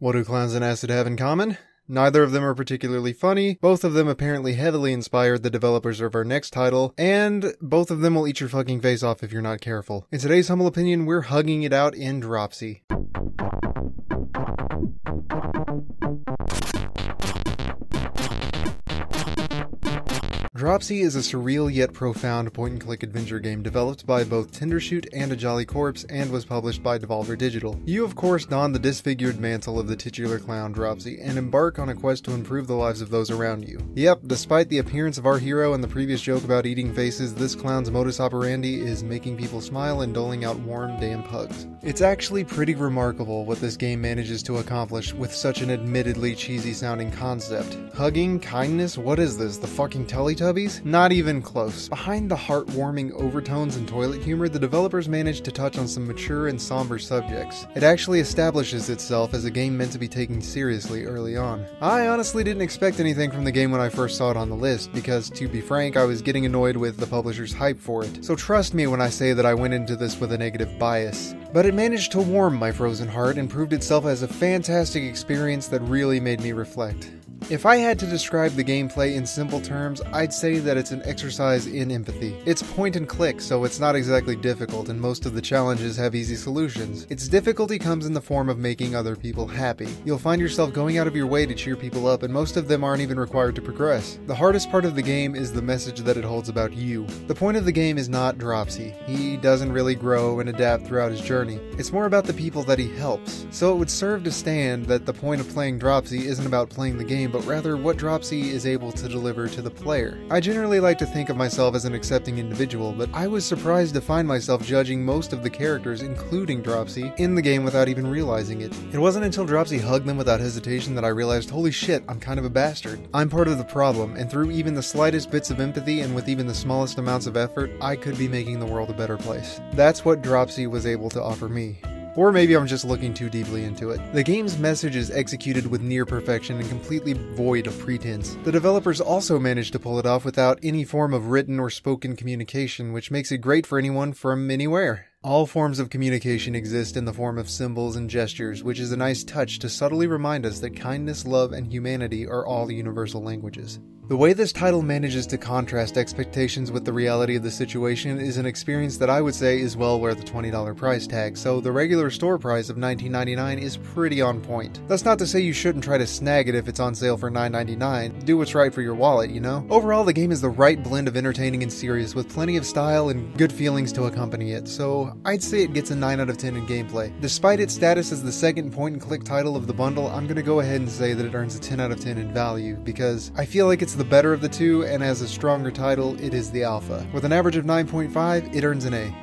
What do clowns and acid have in common? Neither of them are particularly funny, both of them apparently heavily inspired the developers of our next title, and both of them will eat your fucking face off if you're not careful. In today's humble opinion, we're hugging it out in Dropsy. Dropsy is a surreal yet profound point-and-click adventure game developed by both Tendershoot and A Jolly Corpse and was published by Devolver Digital. You of course don the disfigured mantle of the titular clown Dropsy and embark on a quest to improve the lives of those around you. Yep, despite the appearance of our hero and the previous joke about eating faces, this clown's modus operandi is making people smile and doling out warm, damp hugs. It's actually pretty remarkable what this game manages to accomplish with such an admittedly cheesy sounding concept. Hugging, kindness, what is this, the fucking Teletubbies? Not even close. Behind the heartwarming overtones and toilet humor, the developers managed to touch on some mature and somber subjects. It actually establishes itself as a game meant to be taken seriously early on. I honestly didn't expect anything from the game when I first saw it on the list, because to be frank, I was getting annoyed with the publisher's hype for it. So trust me when I say that I went into this with a negative bias. But it managed to warm my frozen heart and proved itself as a fantastic experience that really made me reflect. If I had to describe the gameplay in simple terms, I'd say that it's an exercise in empathy. It's point and click, so it's not exactly difficult, and most of the challenges have easy solutions. Its difficulty comes in the form of making other people happy. You'll find yourself going out of your way to cheer people up, and most of them aren't even required to progress. The hardest part of the game is the message that it holds about you. The point of the game is not Dropsy. He doesn't really grow and adapt throughout his journey. It's more about the people that he helps. So it would serve to stand that the point of playing Dropsy isn't about playing the game, but rather what Dropsy is able to deliver to the player. I generally like to think of myself as an accepting individual, but I was surprised to find myself judging most of the characters, including Dropsy, in the game without even realizing it. It wasn't until Dropsy hugged them without hesitation that I realized, holy shit, I'm kind of a bastard. I'm part of the problem, and through even the slightest bits of empathy and with even the smallest amounts of effort, I could be making the world a better place. That's what Dropsy was able to offer me. Or maybe I'm just looking too deeply into it. The game's message is executed with near perfection and completely void of pretense. The developers also managed to pull it off without any form of written or spoken communication, which makes it great for anyone from anywhere. All forms of communication exist in the form of symbols and gestures, which is a nice touch to subtly remind us that kindness, love, and humanity are all universal languages. The way this title manages to contrast expectations with the reality of the situation is an experience that I would say is well worth the $20 price tag, so the regular store price of $19.99 is pretty on point. That's not to say you shouldn't try to snag it if it's on sale for $9.99. Do what's right for your wallet, you know? Overall, the game is the right blend of entertaining and serious, with plenty of style and good feelings to accompany it, so I'd say it gets a 9 out of 10 in gameplay. Despite its status as the second point-and-click title of the bundle, I'm gonna go ahead and say that it earns a 10 out of 10 in value, because I feel like it's the better of the two, and as a stronger title, it is the alpha. With an average of 9.5, it earns an A.